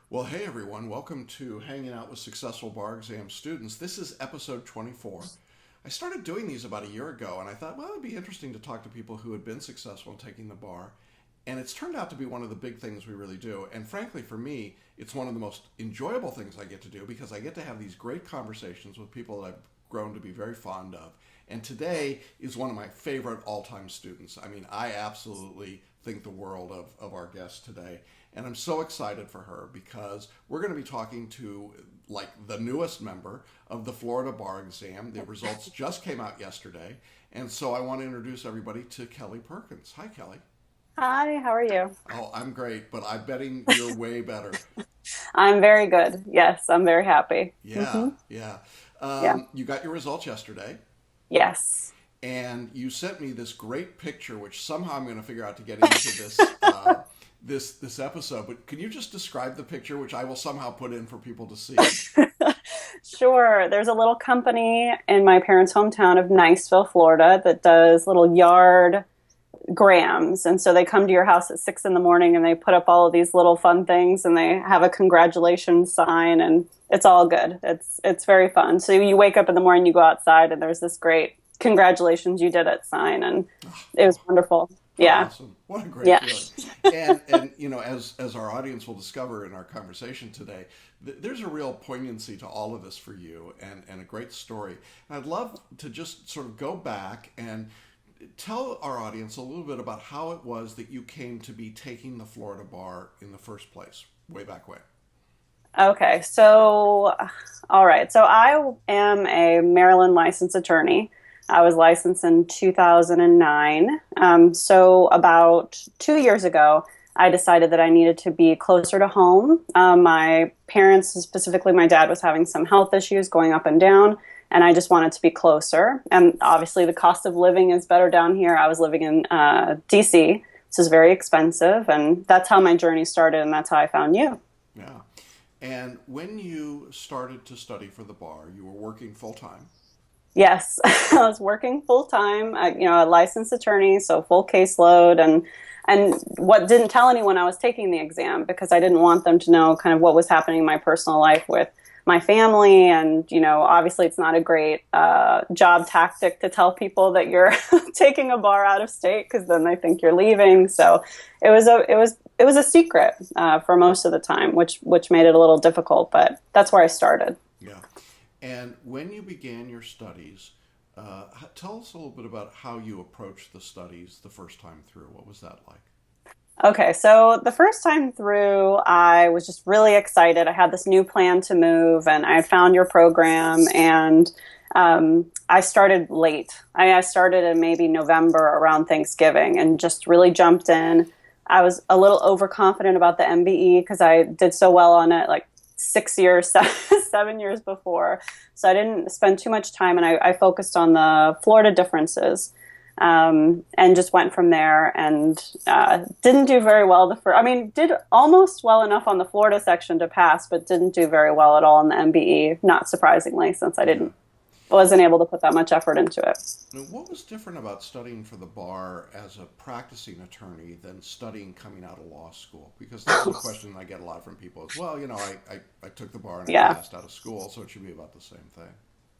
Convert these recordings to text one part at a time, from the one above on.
Well, hey everyone, welcome to Hanging Out with Successful Bar Exam Students. This is episode 24. I started doing these about a year ago and I thought, well, it'd be interesting to talk to people who had been successful in taking the bar. And it's turned out to be one of the big things we really do. And frankly, for me, it's one of the most enjoyable things I get to do because I get to have these great conversations with people that I've grown to be very fond of. And today is one of my favorite all-time students. I mean, I absolutely think the world of our guest today. And I'm so excited for her because we're going to be talking to like the newest member of the Florida Bar Exam. The results just came out yesterday. And so I want to introduce everybody to Kelly Perkins. Hi, Kelly. Hi, how are you? Oh, I'm great, but I'm betting you're way better. I'm very good. Yes, I'm very happy. Yeah, yeah. Yeah. You got your results yesterday, Yes. and you sent me this great picture, which somehow I'm going to figure out to get into this this episode. But can you just describe the picture, which I will somehow put in for people to see? Sure. There's a little company in my parents' hometown of Niceville, Florida, that does little yard grams. And so they come to your house at 6 in the morning and they put up all of these little fun things and they have a congratulations sign and it's all good. It's very fun. So you wake up in the morning, you go outside and there's this great congratulations you did it sign and it was wonderful. Yeah. Awesome. What a great Yeah. feeling. And you know, as our audience will discover in our conversation today, there's a real poignancy to all of this for you and a great story. And I'd love to just sort of go back and tell our audience a little bit about how it was that you came to be taking the Florida bar in the first place, way back when. Okay. So, all right. So I am a Maryland licensed attorney. I was licensed in 2009. So about 2 years ago, I decided that I needed to be closer to home. My parents, specifically my dad, was having some health issues going up and down, and I just wanted to be closer. And obviously, the cost of living is better down here. I was living in DC. This is very expensive, and that's how my journey started, and that's how I found you. Yeah. And when you started to study for the bar, you were working full time. Yes, I was working full time, a licensed attorney, so full caseload, and what didn't tell anyone I was taking the exam because I didn't want them to know kind of what was happening in my personal life with my family, and obviously it's not a great job tactic to tell people that you're taking a bar out of state because then they think you're leaving. So it was a secret for most of the time, which made it a little difficult, but that's where I started. Yeah. And when you began your studies, tell us a little bit about how you approached the studies the first time through. What was that like? Okay, so the first time through, I was just really excited. I had this new plan to move, and I had found your program, and I started late. I started in maybe November around Thanksgiving and just really jumped in. I was a little overconfident about the MBE because I did so well on it like 6 years, 7 years before. So I didn't spend too much time, and I focused on the Florida differences. And just went from there and didn't do very well did almost well enough on the Florida section to pass, but didn't do very well at all in the MBE, not surprisingly, since wasn't able to put that much effort into it. Now, what was different about studying for the bar as a practicing attorney than studying coming out of law school? Because that's a question I get a lot from people as well. I took the bar and I Yeah. passed out of school, so it should be about the same thing.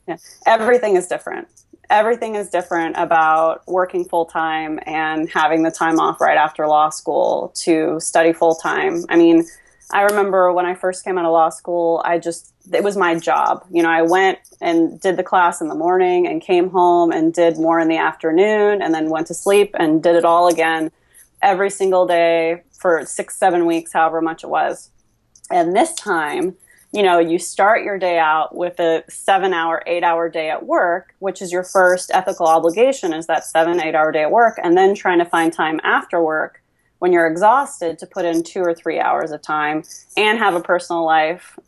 Yeah. Everything is different. Everything is different about working full time and having the time off right after law school to study full time. I mean, I remember when I first came out of law school, it was my job. I went and did the class in the morning and came home and did more in the afternoon and then went to sleep and did it all again every single day for 6, 7 weeks, however much it was. And this time, you start your day out with a 7-hour, 8-hour day at work, which is your first ethical obligation is that 7, 8 hour day at work, and then trying to find time after work when you're exhausted to put in 2 or 3 hours of time and have a personal life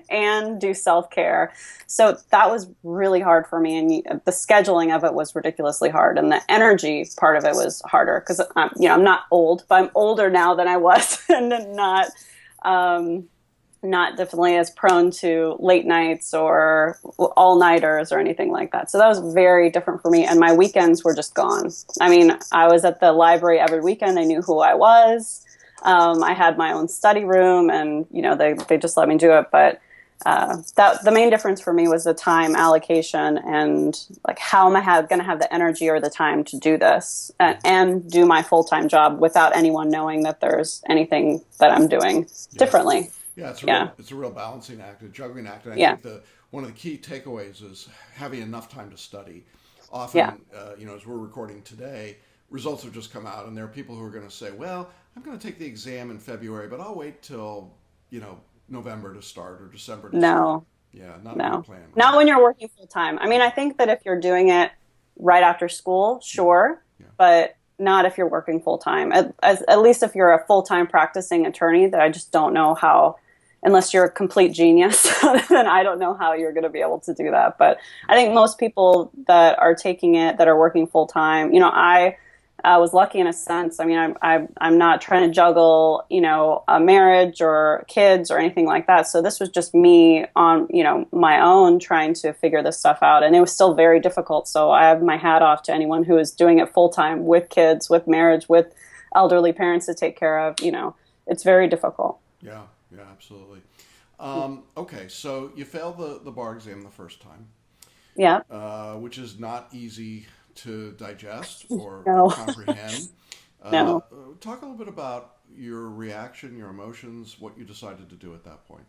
and do self-care. So that was really hard for me. And the scheduling of it was ridiculously hard. And the energy part of it was harder because, I'm not old, but I'm older now than I was and not definitely as prone to late nights or all-nighters or anything like that. So that was very different for me. And my weekends were just gone. I mean, I was at the library every weekend. They knew who I was. I had my own study room, and they just let me do it. But that the main difference for me was the time allocation and like how am I going to have the energy or the time to do this and do my full-time job without anyone knowing that there's anything that I'm doing differently. Yeah, it's a real balancing act, a juggling act. And I think one of the key takeaways is having enough time to study. Often, as we're recording today, results have just come out, and there are people who are going to say, well, I'm going to take the exam in February, but I'll wait till, November to start or December to start. Yeah, not a good plan. Right? Not when you're working full time. I mean, I think that if you're doing it right after school, sure, but not if you're working full time. At least if you're a full time practicing attorney, that I just don't know how, unless you're a complete genius, then I don't know how you're going to be able to do that. But I think most people that are taking it, that are working full time, I was lucky in a sense. I mean, I'm not trying to juggle, a marriage or kids or anything like that. So this was just me on, my own trying to figure this stuff out. And it was still very difficult. So I have my hat off to anyone who is doing it full time with kids, with marriage, with elderly parents to take care of. It's very difficult. Yeah, absolutely. Okay, so you failed the bar exam the first time. Yeah. Which is not easy to digest or No. comprehend. No. Talk a little bit about your reaction, your emotions, what you decided to do at that point.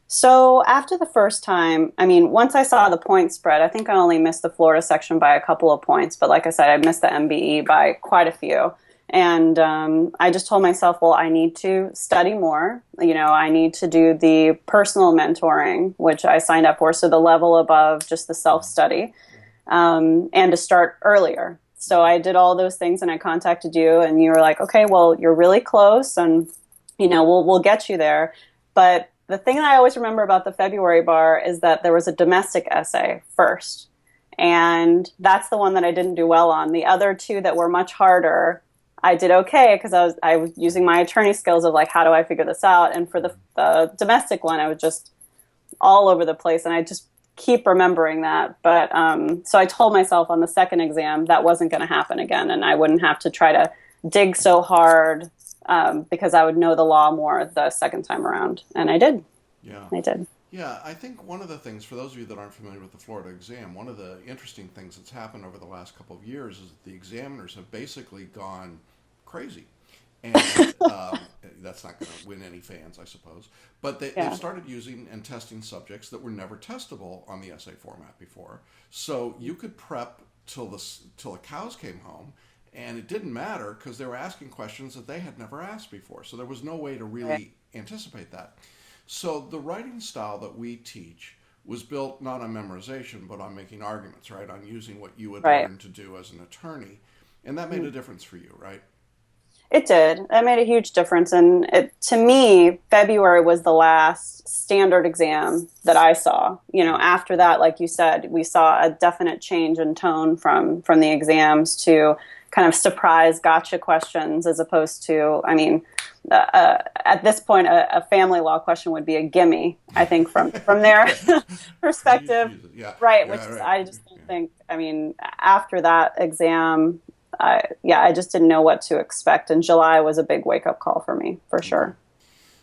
So after the first time, I mean, once I saw the point spread, I think I only missed the Florida section by a couple of points. But like I said, I missed the MBE by quite a few. And I just told myself, well, I need to study more. I need to do the personal mentoring, which I signed up for. So the level above just the self-study. And to start earlier. So I did all those things and I contacted you and you were like, okay, well, you're really close and, we'll get you there. But the thing that I always remember about the February bar is that there was a domestic essay first. And that's the one that I didn't do well on. The other two that were much harder, I did okay because I was using my attorney skills of like, how do I figure this out? And for the domestic one, I was just all over the place and I just keep remembering that. But so I told myself on the second exam that wasn't going to happen again and I wouldn't have to try to dig so hard because I would know the law more the second time around. And I did. Yeah. I did. Yeah, I think one of the things, for those of you that aren't familiar with the Florida exam, one of the interesting things that's happened over the last couple of years is that the examiners have basically gone crazy. And that's not going to win any fans, I suppose. But they've started using and testing subjects that were never testable on the essay format before. So you could prep till the cows came home, and it didn't matter because they were asking questions that they had never asked before. So there was no way to really anticipate that. So the writing style that we teach was built not on memorization, but on making arguments, right? On using what you would learn to do as an attorney. And that made a difference for you, right? It did. That made a huge difference. And to me, February was the last standard exam that I saw. After that, like you said, we saw a definite change in tone from the exams to kind of surprise gotcha questions as opposed to, at this point, a family law question would be a gimme, I think, from their perspective. Right. I just don't think, after that exam, I just didn't know what to expect. And July was a big wake-up call for me, for sure.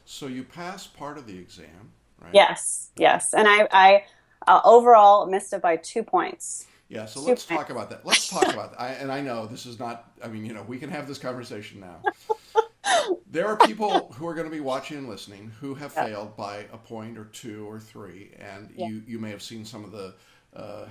So you passed part of the exam, right? Yes. And I overall missed it by 2 points. Yeah, so let's talk about that. Let's talk about that. And I know this is not, we can have this conversation now. There are people who are going to be watching and listening who have failed by a point or two or three. And you may have seen some of the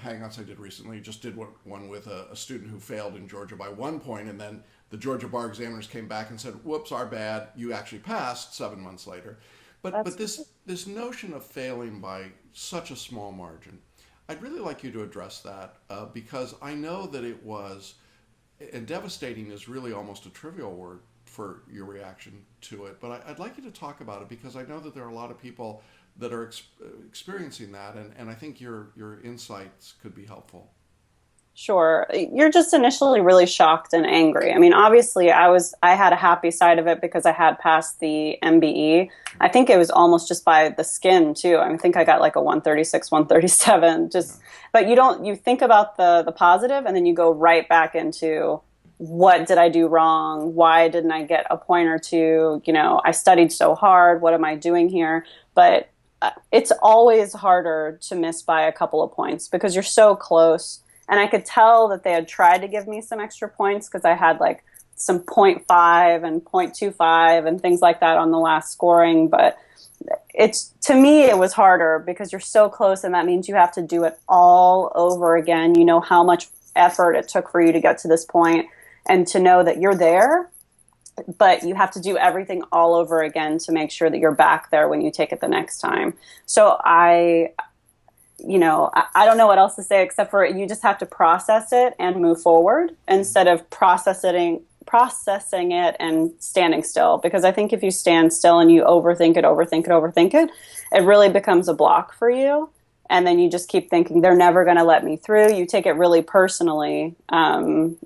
hangouts I did recently. Just did one with a student who failed in Georgia by 1 point, and then the Georgia bar examiners came back and said, whoops, our bad, you actually passed 7 months later. But this notion of failing by such a small margin, I'd really like you to address that because I know that it was, and devastating is really almost a trivial word for your reaction to it, but I'd like you to talk about it because I know that there are a lot of people that are experiencing that, and I think your insights could be helpful. Sure. You're just initially really shocked and angry. Obviously I had a happy side of it because I had passed the MBE. I think it was almost just by the skin too. I think I got like a 136, 137, but you think about the positive and then you go right back into what did I do wrong? Why didn't I get a point or two? I studied so hard. What am I doing here? But it's always harder to miss by a couple of points because you're so close. And I could tell that they had tried to give me some extra points because I had like some 0.5 and 0.25 and things like that on the last scoring. But to me, it was harder because you're so close, and that means you have to do it all over again. You know how much effort it took for you to get to this point, and to know that you're there, but you have to do everything all over again to make sure that you're back there when you take it the next time. So I don't know what else to say except for you just have to process it and move forward instead of processing it and standing still. Because I think if you stand still and you overthink it, it really becomes a block for you. And then you just keep thinking, they're never going to let me through. You take it really personally. And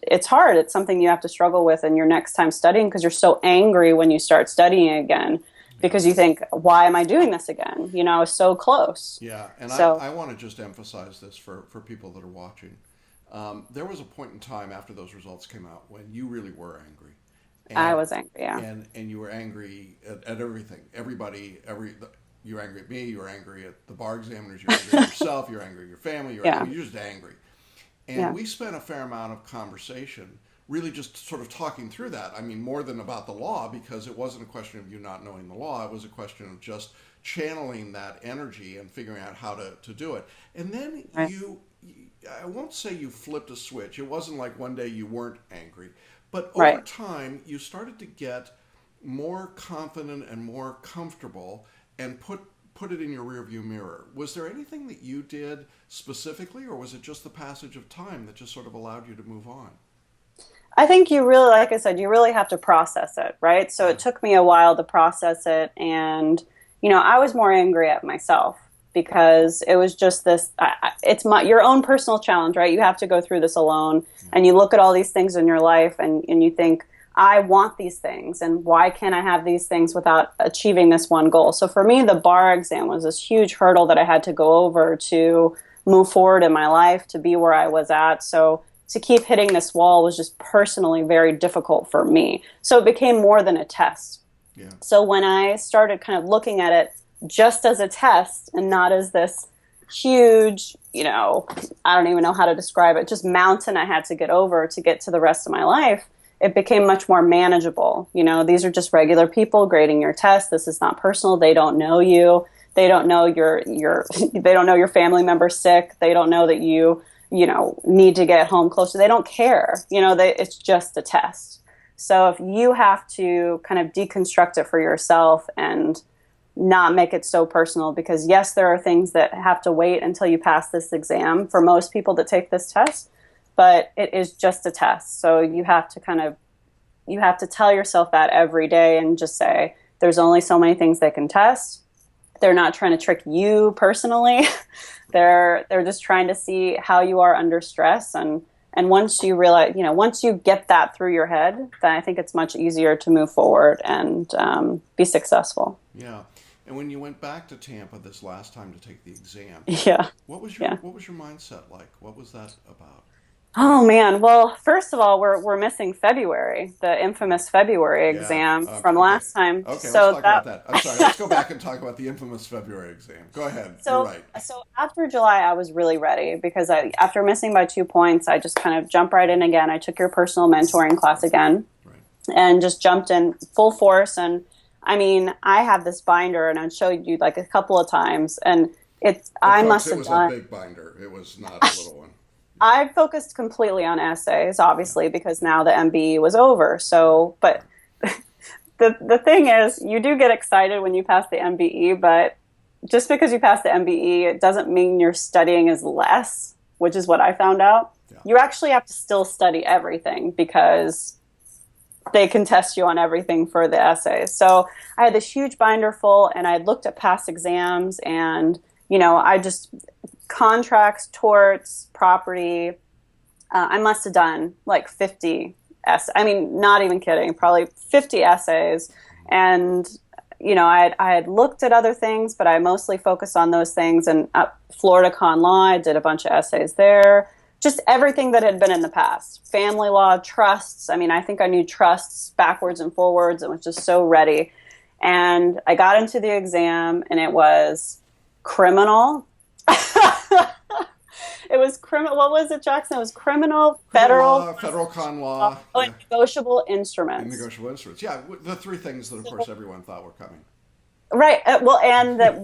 it's hard. It's something you have to struggle with in your next time studying because you're so angry when you start studying again because you think, why am I doing this again? I was so close. Yeah, and so, I want to just emphasize this for people that are watching. There was a point in time after those results came out when you really were angry. I was angry, yeah. And you were angry at everything. You were angry at me, you were angry at the bar examiners, you were angry at yourself, you were angry at your family, you're just angry. And we spent a fair amount of conversation really just sort of talking through that. I mean, more than about the law, because it wasn't a question of you not knowing the law, it was a question of just channeling that energy and figuring out how to do it. And then I won't say you flipped a switch. It wasn't like one day you weren't angry. But over time, you started to get more confident and more comfortable and put it in your rearview mirror. Was there anything that you did specifically, or was it just the passage of time that just sort of allowed you to move on? I think you really, like I said, you really have to process it, right? So it took me a while to process it, and I was more angry at myself because it was just this. It's your own personal challenge, right? You have to go through this alone, and you look at all these things in your life, and you think, I want these things, and why can't I have these things without achieving this one goal? So for me, the bar exam was this huge hurdle that I had to go over to move forward in my life, to be where I was at. So to keep hitting this wall was just personally very difficult for me. So it became more than a test. Yeah. So when I started kind of looking at it just as a test and not as this huge, I don't even know how to describe it, just mountain I had to get over to get to the rest of my life, it became much more manageable. These are just regular people grading your test. This is not personal. They don't know you. They don't know they don't know your family member's sick. They don't know that you need to get home closer. They don't care. It's just a test. So if you have to kind of deconstruct it for yourself and not make it so personal, because yes, there are things that have to wait until you pass this exam for most people that take this test, but it is just a test. So you have to tell yourself that every day and just say, there's only so many things they can test. They're not trying to trick you personally. They're just trying to see how you are under stress. And once you realize, once you get that through your head, then I think it's much easier to move forward and be successful. Yeah. And when you went back to Tampa this last time to take the exam, what was your mindset like? What was that about? Oh man! Well, first of all, we're missing February, the infamous February exam from last time. Okay, so let's talk about that. I'm sorry. Let's go back and talk about the infamous February exam. Go ahead. You're right. So after July, I was really ready because after missing by 2 points, I just kind of jumped right in again. I took your personal mentoring class again, and just jumped in full force. And I mean, I have this binder, and I showed you like a couple of times, and it was a big binder. It was not a little one. I focused completely on essays, obviously, because now the MBE was over. So, but the thing is, you do get excited when you pass the MBE, but just because you pass the MBE, it doesn't mean your studying is less, which is what I found out. Yeah. You actually have to still study everything because they can test you on everything for the essays. So I had this huge binder full, and I had looked at past exams, and, I just... contracts, torts, property. I must have done like 50 essays. I mean, not even kidding, probably 50 essays. And, I had looked at other things, but I mostly focused on those things. And Florida Con Law, I did a bunch of essays there. just everything that had been in the past. Family law, trusts. I mean, I think I knew trusts backwards and forwards and was just so ready. And I got into the exam, and it was criminal. It was criminal. What was it, Jackson? It was criminal, federal, federal con law, and negotiable instruments. And negotiable instruments. Yeah, the three things that, of course, everyone thought were coming. Right. Well, and that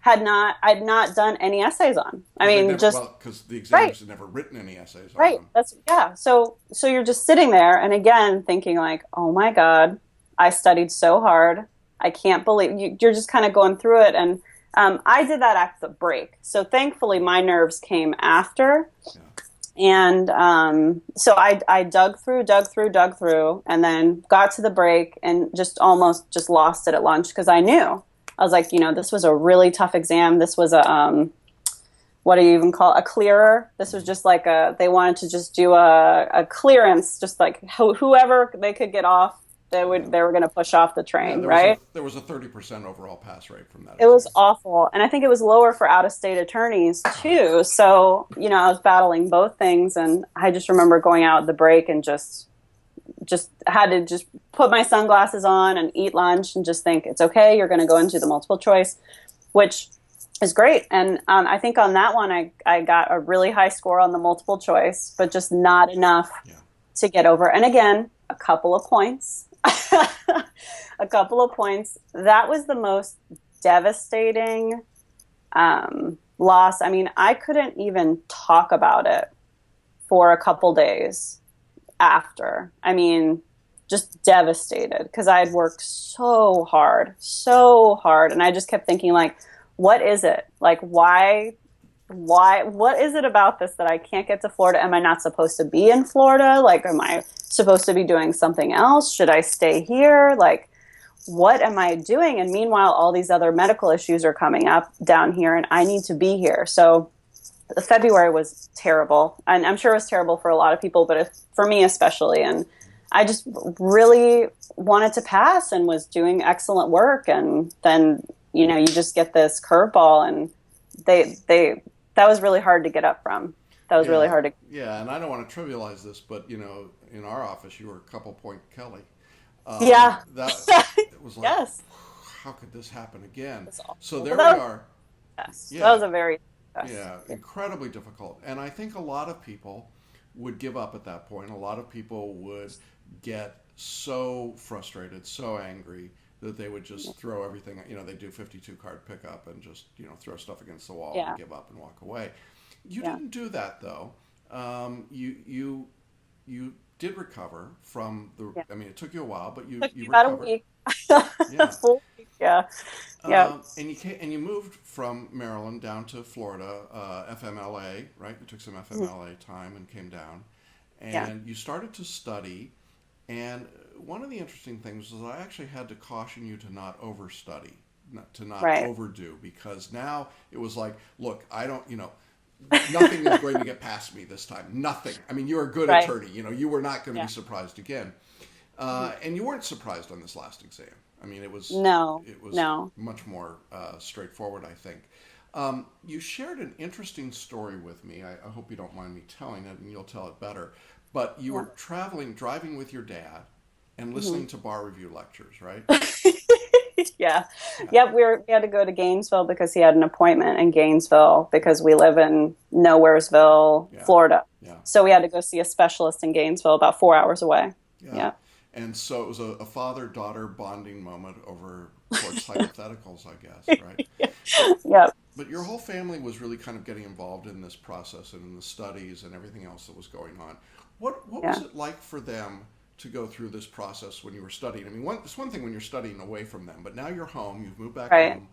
I'd not done any essays on. I mean, because the examiners had never written any essays on them. Right. So you're just sitting there, and again thinking like, oh my God, I studied so hard. I can't believe you're just kind of going through it. And I did that at the break. So thankfully my nerves came after. Yeah. And so I dug through, and then got to the break and just almost just lost it at lunch because I knew. I was like, this was a really tough exam. This was a, what do you even call it? A clearer. This was just like they wanted to just do a clearance, just like whoever they could get off. They were going to push off the train, right? There was a 30% overall pass rate from that. It was awful. And I think it was lower for out-of-state attorneys, too. So, I was battling both things. And I just remember going out at the break and just had to just put my sunglasses on and eat lunch and just think, it's okay, you're going to go into the multiple choice, which is great. And I think on that one, I got a really high score on the multiple choice, but just not enough to get over. And again, a couple of points. A couple of points. That was the most devastating loss. I mean, I couldn't even talk about it for a couple days after. I mean, just devastated because I had worked so hard. And I just kept thinking, like, what is it? Like, why, what is it about this that I can't get to Florida? Am I not supposed to be in Florida? Like, am I supposed to be doing something else? Should I stay here? Like, what am I doing? And meanwhile, all these other medical issues are coming up down here and I need to be here. So February was terrible. And I'm sure it was terrible for a lot of people, but for me especially. And I just really wanted to pass and was doing excellent work. And then, you just get this curveball, and that was really hard to get up from. That was really hard to. Yeah, and I don't want to trivialize this, but in our office, you were a couple point Kelly. It was like, yes. How could this happen again? So there we are. Yes, yeah. That was a very. Incredibly difficult, and I think a lot of people would give up at that point. A lot of people would get so frustrated, so angry that they would just throw everything. They do 52 card pickup and just throw stuff against the wall and give up and walk away. You didn't do that though. You did recover from the. I mean, it took you a while, but you recovered. About a week. A full week. Yeah. And you moved from Maryland down to Florida, FMLA, right? You took some FMLA time and came down, and you started to study. And one of the interesting things is I actually had to caution you to not overstudy, to not overdo, because now it was like, look, I don't, nothing is going to get past me this time. Nothing. I mean, you're a good attorney. You were not going to be surprised again. And you weren't surprised on this last exam. I mean, it was much more straightforward, I think. You shared an interesting story with me. I hope you don't mind me telling it, and you'll tell it better. But you were driving with your dad and listening to bar review lectures, right? Yep, we had to go to Gainesville because he had an appointment in Gainesville because we live in Nowheresville, Florida. Yeah. So we had to go see a specialist in Gainesville about 4 hours away. Yeah. And so it was a father-daughter bonding moment over towards hypotheticals, I guess, right? Yeah. But your whole family was really kind of getting involved in this process and in the studies and everything else that was going on. What was it like for them to go through this process when you were studying? I mean, it's one thing when you're studying away from them, but now you're home, you've moved back home,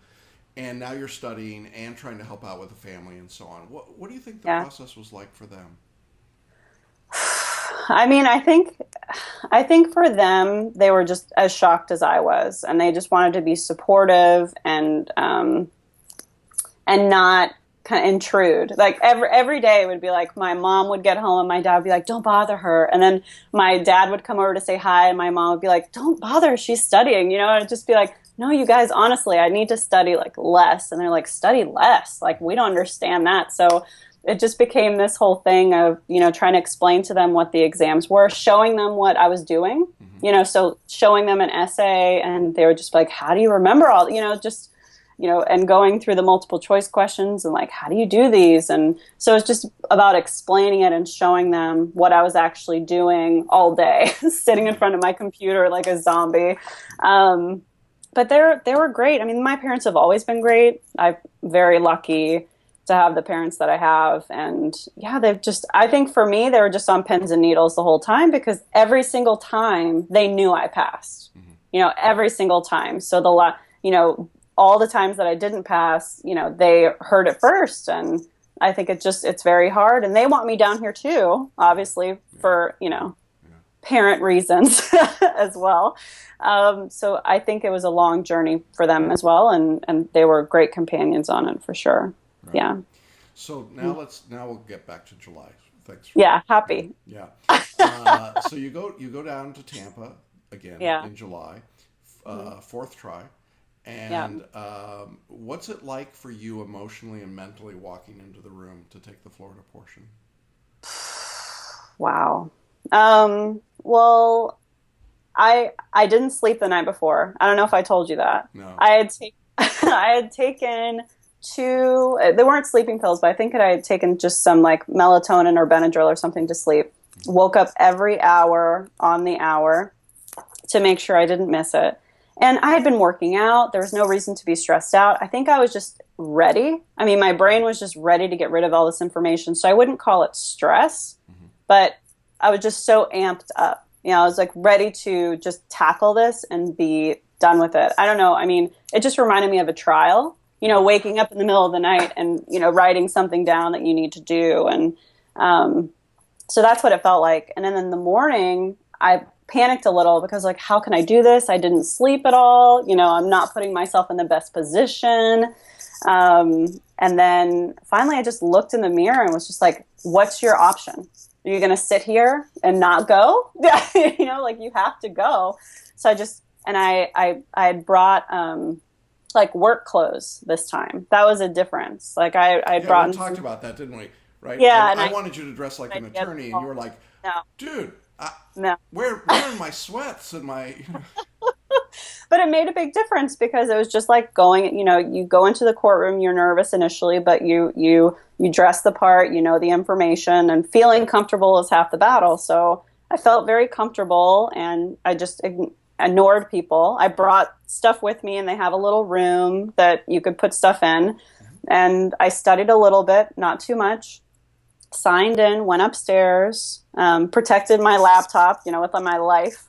and now you're studying and trying to help out with the family and so on. What do you think the process was like for them? I mean, I think for them, they were just as shocked as I was, and they just wanted to be supportive and not kind of intrude. Like every day would be like, my mom would get home and my dad would be like, don't bother her. And then my dad would come over to say hi and my mom would be like, don't bother her, she's studying, and I'd just be like, no, you guys, honestly, I need to study like less. And they're like, study less? Like, we don't understand that. So it just became this whole thing of, trying to explain to them what the exams were, showing them what I was doing, so showing them an essay, and they were just like, how do you remember all, just, and going through the multiple choice questions and like, how do you do these? And so it's just about explaining it and showing them what I was actually doing all day, sitting in front of my computer like a zombie. But they were great. I mean, my parents have always been great. I'm very lucky to have the parents that I have. And yeah, I think for me, they were just on pins and needles the whole time, because every single time they knew I passed, every single time. So all the times that I didn't pass, they heard it first. And I think it's very hard. And they want me down here too, obviously, for, parent reasons as well. So I think it was a long journey for them as well. And they were great companions on it for sure. Right. Yeah. So now we'll get back to July. Thanks. Happy. Yeah. So you go down to Tampa again in July, fourth try. And what's it like for you emotionally and mentally walking into the room to take the Florida portion? Wow. Well, I didn't sleep the night before. I don't know if I told you that. No. I had taken two, they weren't sleeping pills, but I think I had taken just some like melatonin or Benadryl or something to sleep. Woke up every hour on the hour to make sure I didn't miss it. And I had been working out. There was no reason to be stressed out. I think I was just ready. I mean, my brain was just ready to get rid of all this information. So I wouldn't call it stress, but I was just so amped up. I was like ready to just tackle this and be done with it. I don't know. I mean, it just reminded me of a trial, waking up in the middle of the night and, writing something down that you need to do. And so that's what it felt like. And then in the morning, I panicked a little because like, how can I do this? I didn't sleep at all. I'm not putting myself in the best position. And then finally I just looked in the mirror and was just like, what's your option? Are you going to sit here and not go? Like you have to go. So I had brought, like work clothes this time. That was a difference. Like I brought. We talked about that, didn't we? Right. Yeah. I wanted you to dress like an attorney, and you were like, no, dude, no. Where are my sweats and my? But it made a big difference because it was just like going. You go into the courtroom. You're nervous initially, but you dress the part. The information, and feeling comfortable is half the battle. So I felt very comfortable, and I just ignored people. I brought stuff with me, and they have a little room that you could put stuff in. And I studied a little bit, not too much. Signed in, went upstairs, protected my laptop, with my life,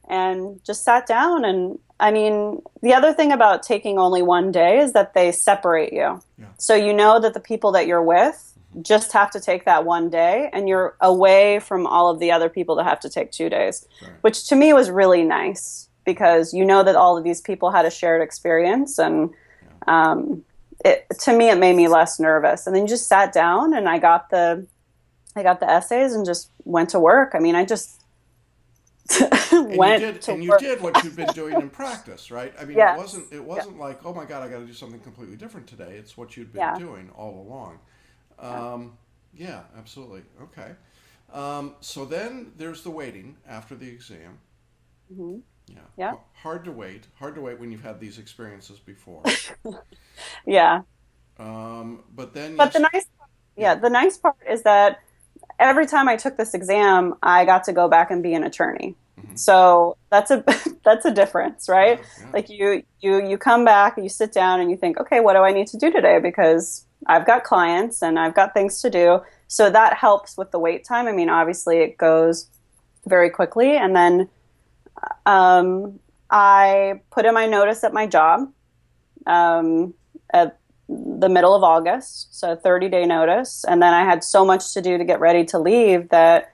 and just sat down. And I mean, the other thing about taking only one day is that they separate you. Yeah. So that the people that you're with just have to take that one day, and you're away from all of the other people that have to take 2 days, right. Which to me was really nice because that all of these people had a shared experience, and to me it made me less nervous. And then you just sat down, and I got the essays and just went to work. I mean, I just went to work. You did what you've been doing in practice, right? I mean, yes. It wasn't like, oh my God, I got to do something completely different today. It's what you'd been doing all along. Yeah, absolutely. Okay. So then there's the waiting after the exam. Mm-hmm. Yeah. Hard to wait when you've had these experiences before. Yeah. But then. But the nice part is that every time I took this exam, I got to go back and be an attorney. Mm-hmm. So that's a difference, right? Yeah. Like you come back and you sit down and you think, okay, what do I need to do today? Because I've got clients and I've got things to do. So that helps with the wait time. I mean, obviously it goes very quickly. And then I put in my notice at my job at the middle of August, so a 30-day notice. And then I had so much to do to get ready to leave that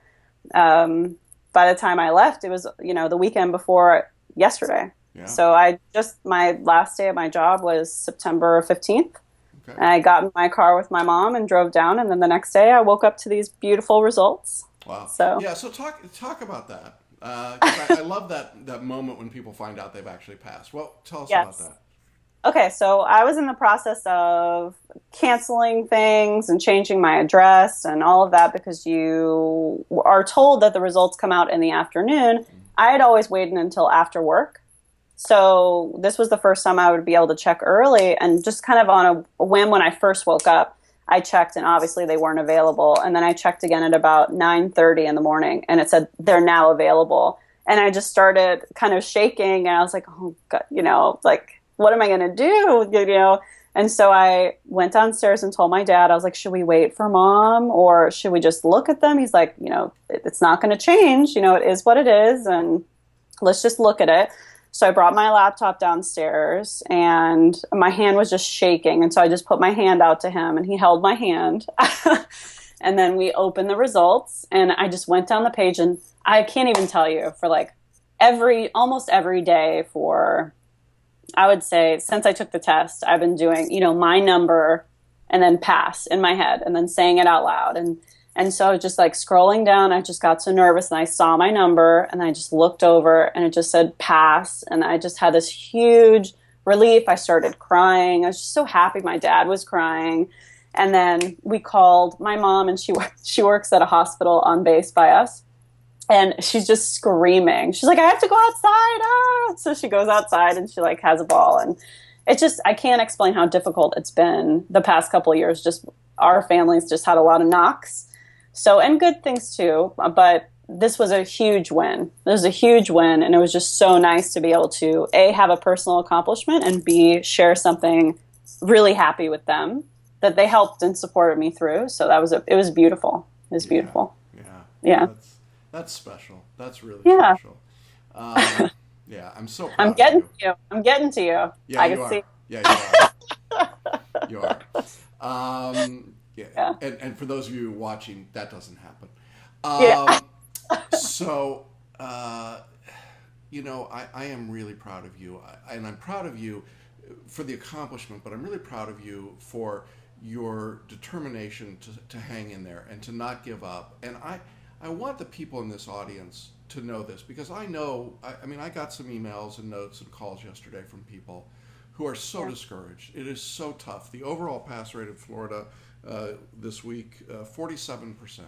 by the time I left, it was, the weekend before yesterday. Yeah. So my last day at my job was September 15th. Okay. And I got in my car with my mom and drove down. And then the next day I woke up to these beautiful results. Wow. So talk about that. 'Cause I love that moment when people find out they've actually passed. Well, tell us about that. Okay, so I was in the process of canceling things and changing my address and all of that because you are told that the results come out in the afternoon. I had always waited until after work. So this was the first time I would be able to check early, and just kind of on a whim when I first woke up, I checked and obviously they weren't available. And then I checked again at about 9:30 in the morning and it said they're now available. And I just started kind of shaking and I was like, oh God, like, what am I going to do? And so I went downstairs and told my dad, I was like, should we wait for mom or should we just look at them? He's like, it's not going to change. It is what it is. And let's just look at it. So I brought my laptop downstairs and my hand was just shaking. And so I just put my hand out to him and he held my hand. And then we opened the results and I just went down the page and I can't even tell you for like almost every day for, I would say since I took the test, I've been doing, my number and then pass in my head and then saying it out loud. And so I was just like scrolling down. I just got so nervous and I saw my number and I just looked over and it just said pass. And I just had this huge relief. I started crying. I was just so happy. My dad was crying. And then we called my mom and she works at a hospital on base by us. And she's just screaming. She's like, I have to go outside. Ah! So she goes outside and she like has a ball. And it's just, I can't explain how difficult it's been the past couple of years. Just our family's just had a lot of knocks. So, and good things too, but this was a huge win. This was a huge win, and it was just so nice to be able to, A, have a personal accomplishment, and B, share something really happy with them that they helped and supported me through. So it was beautiful. It was beautiful. Yeah. That's special. That's really yeah. special. Yeah, I'm so proud I'm getting to you. I'm getting to you. Yeah, I you can are. see. Yeah, you are. You are. Yeah. And for those of you watching, that doesn't happen. So, I am really proud of you. And I'm proud of you for the accomplishment, but I'm really proud of you for your determination to hang in there and to not give up. And I want the people in this audience to know this because I know, I got some emails and notes and calls yesterday from people who are so discouraged. It is so tough. The overall pass rate in Florida this week, 47%.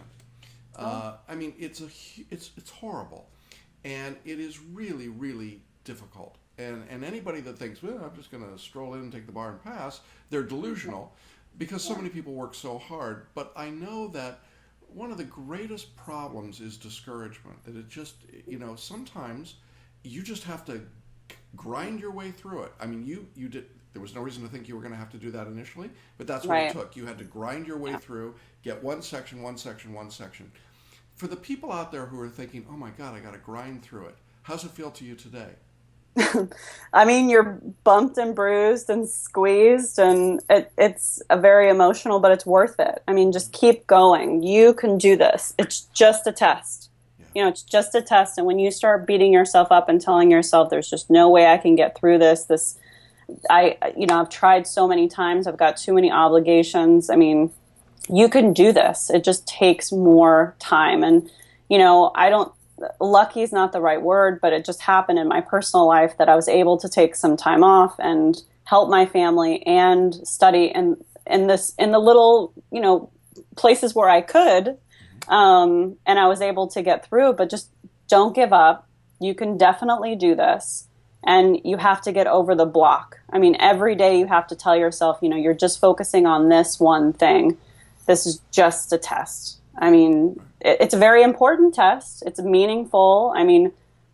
It's horrible, and it is really, really difficult. And anybody that thinks, well, I'm just going to stroll in and take the bar and pass, they're delusional because so many people work so hard. But I know that one of the greatest problems is discouragement. That it just, sometimes you just have to grind your way through it. I mean, you did. There was no reason to think you were going to have to do that initially, but that's what it took. You had to grind your way through, get one section. For the people out there who are thinking, oh my God, I got to grind through it. How's it feel to you today? I mean, you're bumped and bruised and squeezed, and it's a very emotional, but it's worth it. I mean, just keep going. You can do this. It's just a test. Yeah. It's just a test. And when you start beating yourself up and telling yourself, there's just no way I can get through this, I've tried so many times. I've got too many obligations. I mean, you can do this. It just takes more time. And, lucky is not the right word, but it just happened in my personal life that I was able to take some time off and help my family and study in the little, places where I could. And I was able to get through, but just don't give up. You can definitely do this. And you have to get over the block. I mean, every day you have to tell yourself, you're just focusing on this one thing. This is just a test. I mean, it's a very important test. It's meaningful. I mean,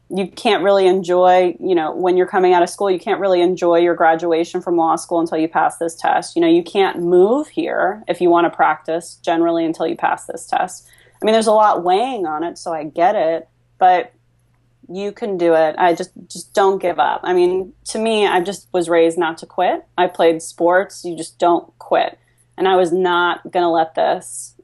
you can't really enjoy, when you're coming out of school, you can't really enjoy your graduation from law school until you pass this test. You can't move here if you want to practice generally until you pass this test. I mean, there's a lot weighing on it, so I get it, but you can do it. I just don't give up. I mean, to me, I just was raised not to quit. I played sports. You just don't quit. And I was not going to let this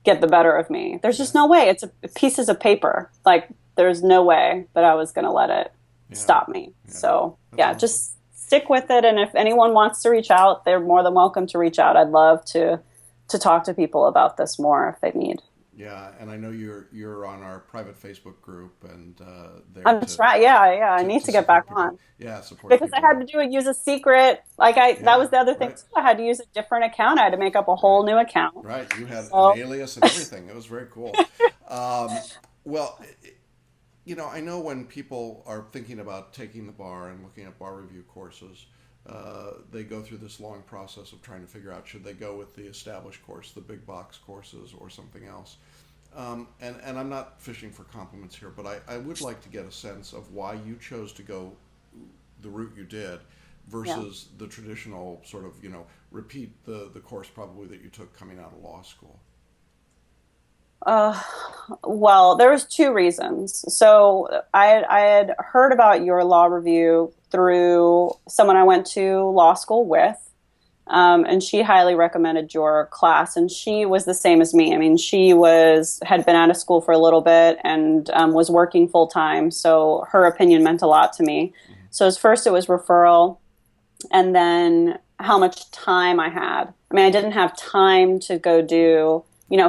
get the better of me. There's just no way. It's pieces of paper. Like, there's no way that I was going to let it stop me. Yeah. So, awesome. Just stick with it. And if anyone wants to reach out, they're more than welcome to reach out. I'd love to talk to people about this more if they need. Yeah, and I know you're on our private Facebook group and there I'm trying. Yeah, yeah. I need to to get back support people. on Yeah, support because I people had there. to do it, use a secret. That Yeah, was the other thing right, too. I had to use a different account. I had to make up a whole right, new account. right. You had an So alias and everything. It was very cool. Um, well, I know when people are thinking about taking the bar and looking at bar review courses, they go through this long process of trying to figure out should they go with the established course, the big box courses, or something else. And I'm not fishing for compliments here, but I would like to get a sense of why you chose to go the route you did yeah. versus the traditional sort of, repeat the course probably that you took coming out of law school. Uh, well, there was two reasons. So I had heard about your law review through someone I went to law school with. And she highly recommended your class, and she was the same as me. I mean, she had been out of school for a little bit and was working full time, so her opinion meant a lot to me. Mm-hmm. So as first it was referral, and then how much time I had. I mean, I didn't have time to go do,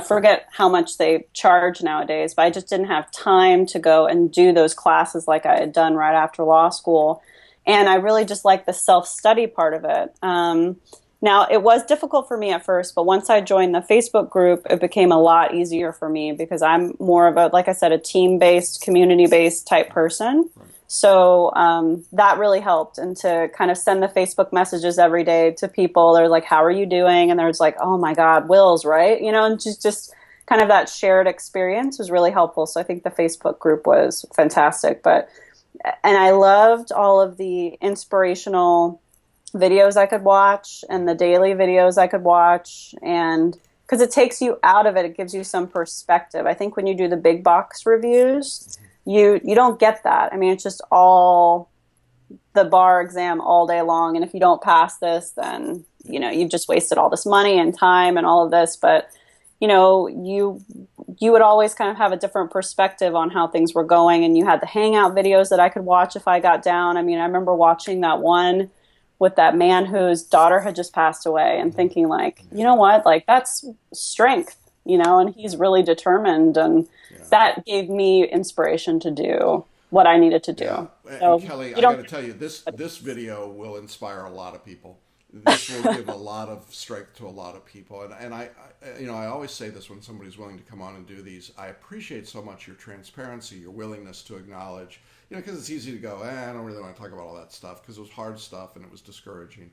forget how much they charge nowadays, but I just didn't have time to go and do those classes like I had done right after law school. And I really just liked the self study part of it. Now, it was difficult for me at first, but once I joined the Facebook group, it became a lot easier for me because I'm more of like I said, a team-based, community-based type person. Right. So that really helped. And to kind of send the Facebook messages every day to people, they're like, how are you doing? And there's like, oh my God, Will's, right? And just kind of that shared experience was really helpful. So I think the Facebook group was fantastic. And I loved all of the inspirational videos I could watch and the daily videos I could watch, and because it takes you out of it, it gives you some perspective. I think when you do the big box reviews, you don't get that. I mean, it's just all the bar exam all day long, and if you don't pass this, then you've just wasted all this money and time and all of this. But you would always kind of have a different perspective on how things were going, and you had the hangout videos that I could watch if I got down. I mean, I remember watching that one with that man whose daughter had just passed away and thinking like, you know what, like that's strength, and he's really determined. And Yeah. that gave me inspiration to do what I needed to Yeah, do. and So Kelly, you I got don't, to tell you, this video will inspire a lot of people. This will give a lot of strength to a lot of people, and I always say this when somebody's willing to come on and do these. I appreciate so much your transparency, your willingness to acknowledge, because it's easy to go, I don't really want to talk about all that stuff because it was hard stuff and it was discouraging.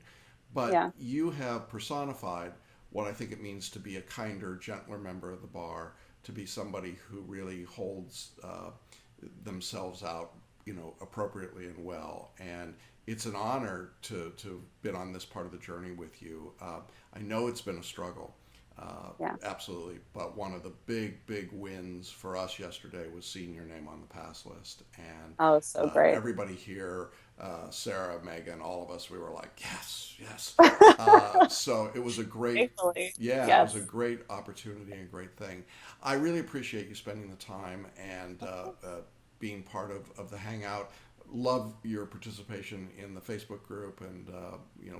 But yeah, you have personified what I think it means to be a kinder, gentler member of the bar, to be somebody who really holds themselves out, appropriately and well. And it's an honor to have been on this part of the journey with you. I know it's been a struggle, yeah. absolutely, but one of the big wins for us yesterday was seeing your name on the pass list. And Oh, so great. everybody here, Sarah, Megan, all of us, we were like, yes, yes. So it was a great, Thankfully, yeah, it was a yes. great opportunity and a great thing. I really appreciate you spending the time and being part of the Hangout. Love your participation in the Facebook group, and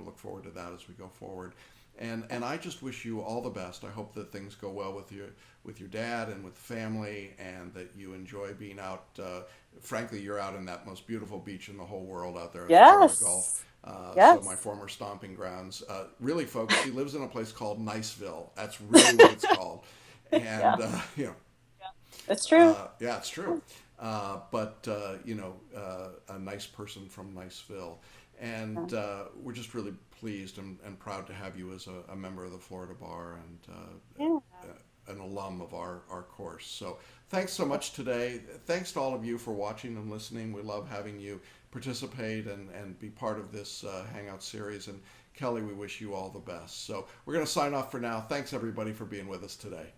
look forward to that as we go forward. And I just wish you all the best. I hope that things go well with your dad and with the family, and that you enjoy being out. Frankly, you're out in that most beautiful beach in the whole world out there in the Florida Yes, Gulf. So my yes. former stomping grounds. Really, folks, he lives in a place called Niceville. That's really what it's called. Yeah, And it's true. yeah, it's true. But a nice person from Niceville, Yeah, and we're just really pleased and proud to have you as a member of the Florida Bar and yeah. an alum of our course. So thanks so much today. Thanks to all of you for watching and listening. We love having you participate and be part of this Hangout series. And Kelly, we wish you all the best. So we're going to sign off for now. Thanks everybody for being with us today.